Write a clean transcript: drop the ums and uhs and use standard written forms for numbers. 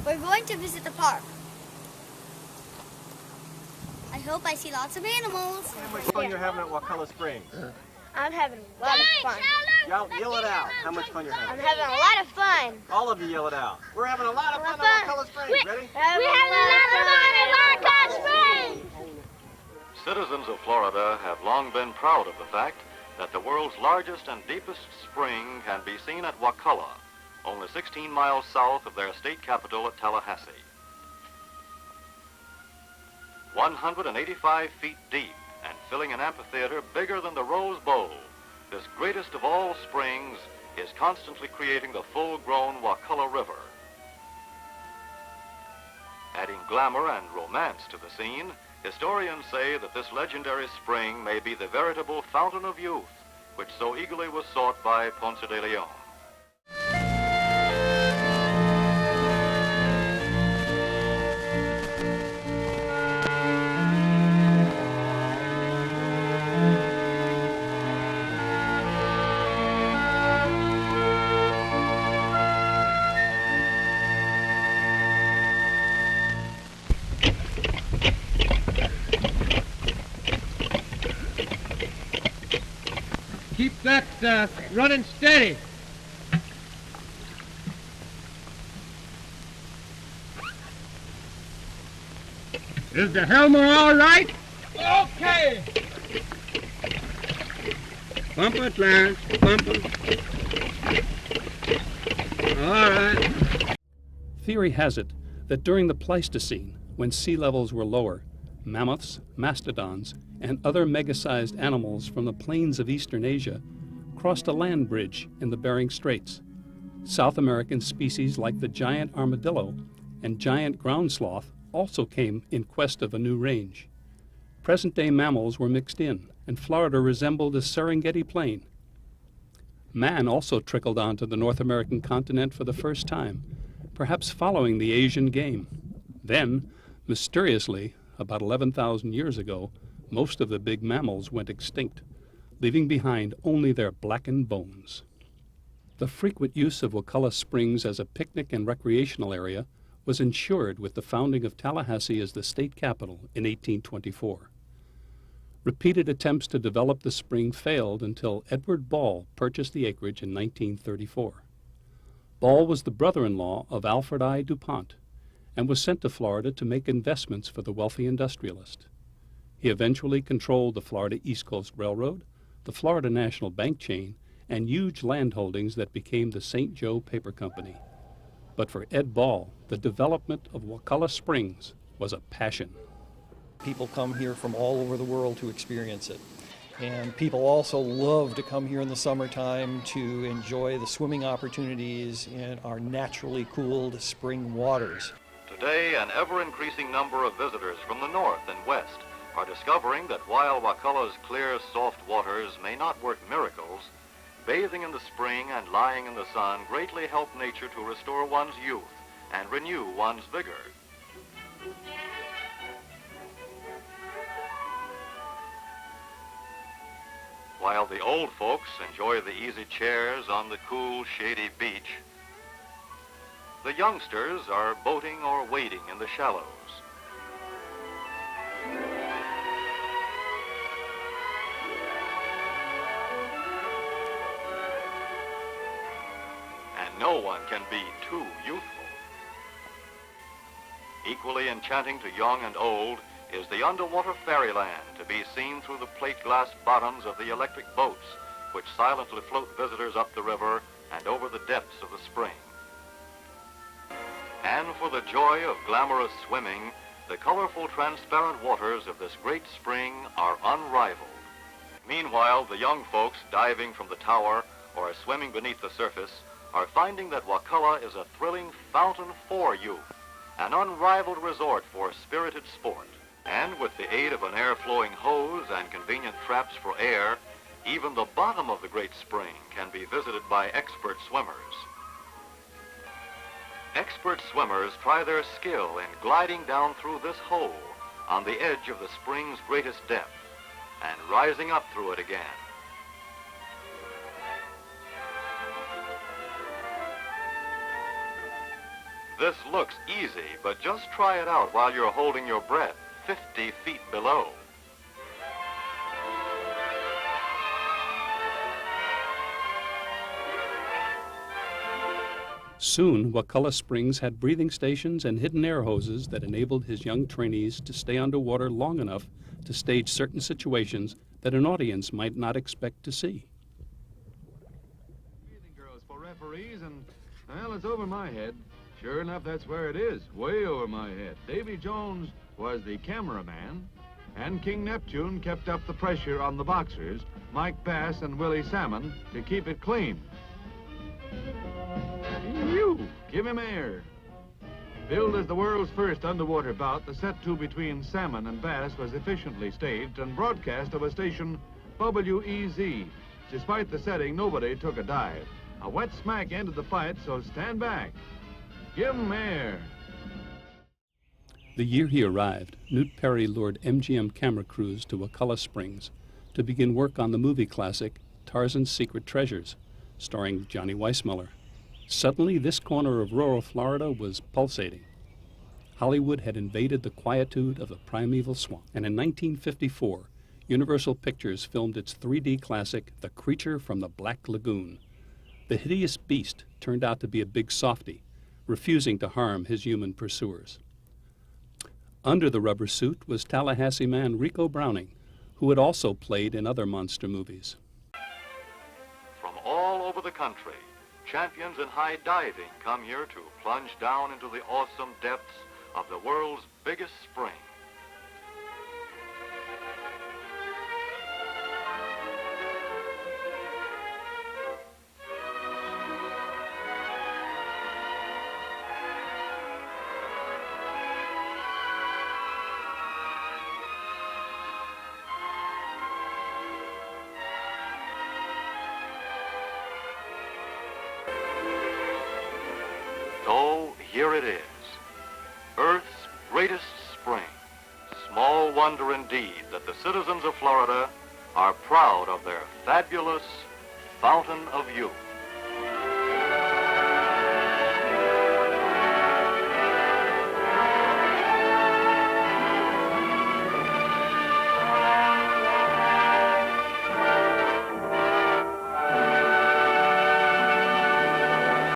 We're going to visit the park. I hope I see lots of animals. How much fun you're having at Wakulla Springs? I'm having a lot of fun. Yell it out. How much fun you're I'm having? having a lot of fun. All of you yell it out. We're having a lot of fun at Wakulla Springs. Ready? We're having a lot of fun at Wakulla Springs. Citizens of Florida have long been proud of the fact that the world's largest and deepest spring can be seen at Wakulla, only 16 miles south of their state capital at Tallahassee. 185 feet deep and filling an amphitheater bigger than the Rose Bowl, this greatest of all springs is constantly creating the full-grown Wakulla River. Adding glamour and romance to the scene, historians say that this legendary spring may be the veritable fountain of youth, which so eagerly was sought by Ponce de Leon. Keep that running steady. Is the helmet all right? Okay. Pump it, Clarence. Pump it. All right. Theory has it that during the Pleistocene, when sea levels were lower, mammoths, mastodons, and other mega-sized animals from the plains of eastern Asia crossed a land bridge in the Bering Straits. South American species like the giant armadillo and giant ground sloth also came in quest of a new range. Present-day mammals were mixed in, and Florida resembled a Serengeti plain. Man also trickled onto the North American continent for the first time, perhaps following the Asian game. Then, mysteriously, about 11,000 years ago, most of the big mammals went extinct, leaving behind only their blackened bones. The frequent use of Wakulla Springs as a picnic and recreational area was ensured with the founding of Tallahassee as the state capital in 1824. Repeated attempts to develop the spring failed until Edward Ball purchased the acreage in 1934. Ball was the brother-in-law of Alfred I. DuPont and was sent to Florida to make investments for the wealthy industrialist. He eventually controlled the Florida East Coast Railroad, the Florida National Bank chain, and huge land holdings that became the St. Joe Paper Company. But for Ed Ball, the development of Wakulla Springs was a passion. People come here from all over the world to experience it. And people also love to come here in the summertime to enjoy the swimming opportunities in our naturally cooled spring waters. Today, an ever-increasing number of visitors from the north and west are discovering that while Wakulla's clear, soft waters may not work miracles, bathing in the spring and lying in the sun greatly help nature to restore one's youth and renew one's vigor. While the old folks enjoy the easy chairs on the cool, shady beach, the youngsters are boating or wading in the shallows. And no one can be too youthful. Equally enchanting to young and old is the underwater fairyland to be seen through the plate glass bottoms of the electric boats, which silently float visitors up the river and over the depths of the spring. And for the joy of glamorous swimming, the colorful, transparent waters of this great spring are unrivaled. Meanwhile, the young folks diving from the tower or swimming beneath the surface are finding that Wakulla is a thrilling fountain for youth, an unrivaled resort for spirited sport. And with the aid of an air-flowing hose and convenient traps for air, even the bottom of the great spring can be visited by expert swimmers. Expert swimmers try their skill in gliding down through this hole on the edge of the spring's greatest depth and rising up through it again. This looks easy, but just try it out while you're holding your breath 50 feet below. Soon, Wakulla Springs had breathing stations and hidden air hoses that enabled his young trainees to stay underwater long enough to stage certain situations that an audience might not expect to see. Breathing girls for referees, and, well, it's over my head. Sure enough, that's where it is, way over my head. Davy Jones was the cameraman, and King Neptune kept up the pressure on the boxers, Mike Bass and Willie Salmon, to keep it clean. You, give him air. Billed as the world's first underwater bout, the set two between Salmon and Bass was efficiently staged and broadcast over station WEZ. Despite the setting, nobody took a dive. A wet smack ended the fight, so stand back. Give him air. The year he arrived, Newt Perry lured MGM camera crews to Wakulla Springs to begin work on the movie classic Tarzan's Secret Treasures, starring Johnny Weissmuller. Suddenly, this corner of rural Florida was pulsating. Hollywood had invaded the quietude of the primeval swamp, and in 1954, Universal Pictures filmed its 3D classic, The Creature from the Black Lagoon. The hideous beast turned out to be a big softy, refusing to harm his human pursuers. Under the rubber suit was Tallahassee man Rico Browning, who had also played in other monster movies. From all over the country, champions in high diving come here to plunge down into the awesome depths of the world's biggest spring. So here it is, Earth's greatest spring. Small wonder indeed that the citizens of Florida are proud of their fabulous fountain of youth.